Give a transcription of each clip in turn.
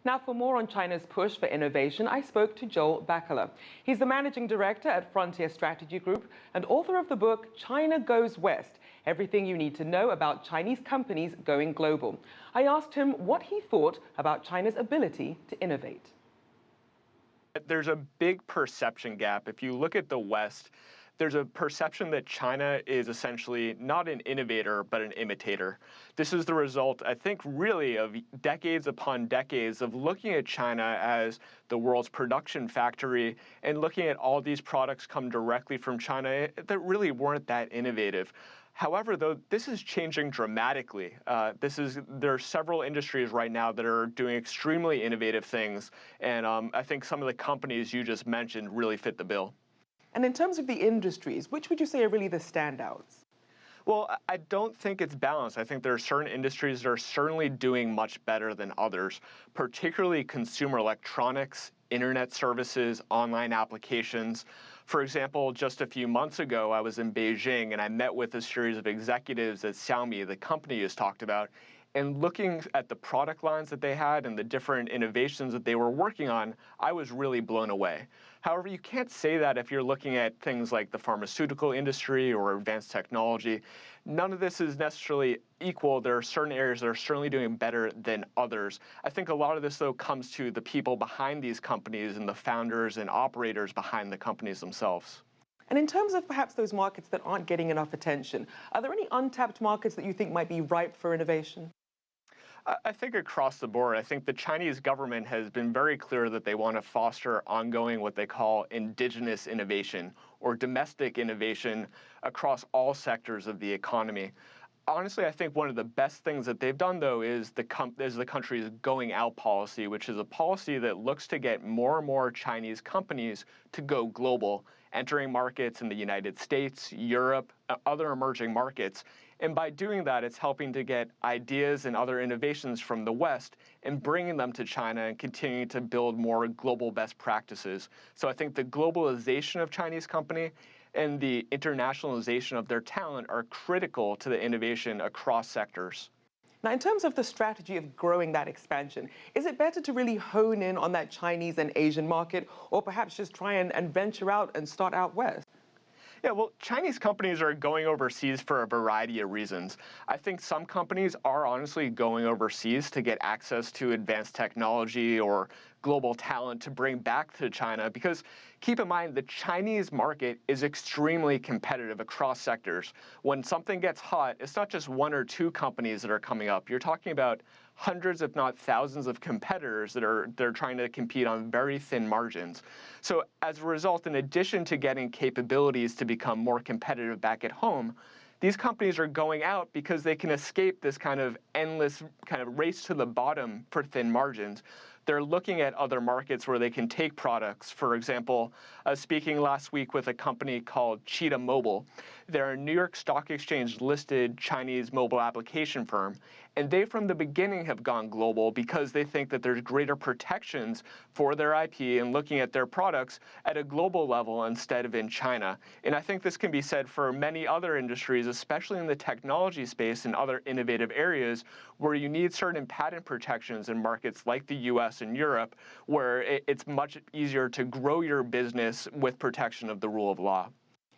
Now, for more on China's push for innovation, I spoke to Joel Backaler. He's the managing director at Frontier Strategy Group and author of the book China Goes West: Everything You Need to Know About Chinese Companies Going Global. I asked him what he thought about China's ability to innovate. There's a big perception gap. If you look at the West, there's a perception that China is essentially not an innovator, but an imitator. This is the result, I think, really of decades upon decades of looking at China as the world's production factory and looking at all these products come directly from China that really weren't that innovative. However, though, this is changing dramatically. There are several industries right now that are doing extremely innovative things, and I think some of the companies you just mentioned really fit the bill. And in terms of the industries, which would you say are really the standouts? Well, I don't think it's balanced. I think there are certain industries that are certainly doing much better than others, particularly consumer electronics, internet services, online applications. For example, just a few months ago, I was in Beijing and I met with a series of executives at Xiaomi, the company you just talked about, and looking at the product lines that they had and the different innovations that they were working on, I was really blown away. However, you can't say that if you're looking at things like the pharmaceutical industry or advanced technology. None of this is necessarily equal. There are certain areas that are certainly doing better than others. I think a lot of this, though, comes to the people behind these companies and the founders and operators behind the companies themselves. And in terms of perhaps those markets that aren't getting enough attention, are there any untapped markets that you think might be ripe for innovation? I think across the board, I think the Chinese government has been very clear that they want to foster ongoing what they call indigenous innovation or domestic innovation across all sectors of the economy. Honestly, I think one of the best things that they've done, though, is the country's going out policy, which is a policy that looks to get more and more Chinese companies to go global, entering markets in the United States, Europe, other emerging markets. And by doing that, it's helping to get ideas and other innovations from the West and bringing them to China and continuing to build more global best practices. So I think the globalization of Chinese company and the internationalization of their talent are critical to the innovation across sectors. Now, in terms of the strategy of growing that expansion, is it better to really hone in on that Chinese and Asian market, or perhaps just try and venture out and start out west? Yeah, well, Chinese companies are going overseas for a variety of reasons. I think some companies are honestly going overseas to get access to advanced technology or global talent to bring back to China because keep in mind the Chinese market is extremely competitive across sectors. When something gets hot, it's not just one or two companies that are coming up. You're talking about hundreds, if not thousands, of competitors they're trying to compete on very thin margins. So as a result, in addition to getting capabilities to become more competitive back at home, these companies are going out because they can escape this kind of endless kind of race to the bottom for thin margins. They're looking at other markets where they can take products. For example, speaking last week with a company called Cheetah Mobile. They're a New York Stock Exchange listed Chinese mobile application firm. And they, from the beginning, have gone global because they think that there's greater protections for their IP and looking at their products at a global level instead of in China. And I think this can be said for many other industries, especially in the technology space and other innovative areas where you need certain patent protections in markets like the US and Europe, where it's much easier to grow your business with protection of the rule of law.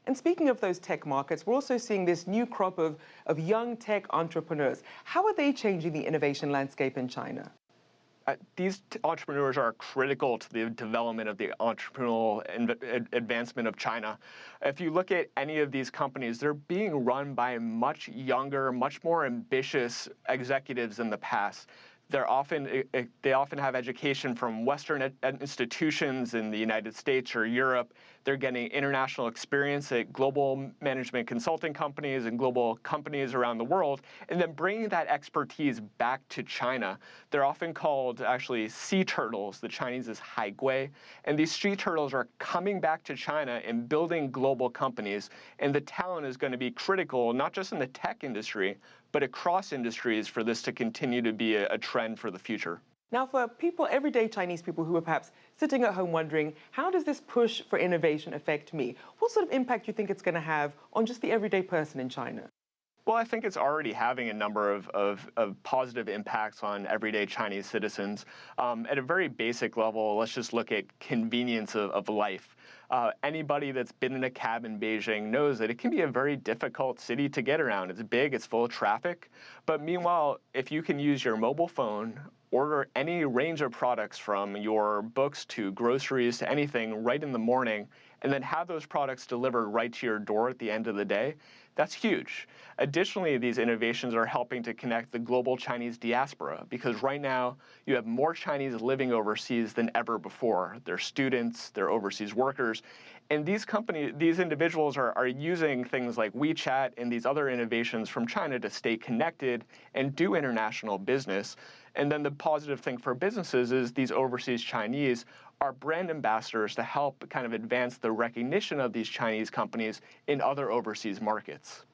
And speaking of those tech markets, we're also seeing this new crop of young tech entrepreneurs. How are they changing the innovation landscape in China? These entrepreneurs are critical to the development of the entrepreneurial advancement of China. If you look at any of these companies, they're being run by much younger, much more ambitious executives than the past. They often have education from Western institutions in the United States or Europe. They're getting international experience at global management consulting companies and global companies around the world, and then bringing that expertise back to China. They're often called, actually, sea turtles. The Chinese is haigui. And these sea turtles are coming back to China and building global companies. And the talent is going to be critical, not just in the tech industry, but across industries for this to continue to be a trend for the future. Now, for people, everyday Chinese people who are perhaps sitting at home wondering, how does this push for innovation affect me? What sort of impact do you think it's going to have on just the everyday person in China? Well, I think it's already having a number of positive impacts on everyday Chinese citizens. At a very basic level, let's just look at convenience of life. Anybody that's been in a cab in Beijing knows that it can be a very difficult city to get around. It's big, it's full of traffic. But meanwhile, if you can use your mobile phone, order any range of products from your books to groceries to anything right in the morning, and then have those products delivered right to your door at the end of the day, that's huge. Additionally, these innovations are helping to connect the global Chinese diaspora because right now you have more Chinese living overseas than ever before. They're students, they're overseas workers, and these individuals are using things like WeChat and these other innovations from China to stay connected and do international business. And then the positive thing for businesses is these overseas Chinese are brand ambassadors to help kind of advance the recognition of these Chinese companies in other overseas markets.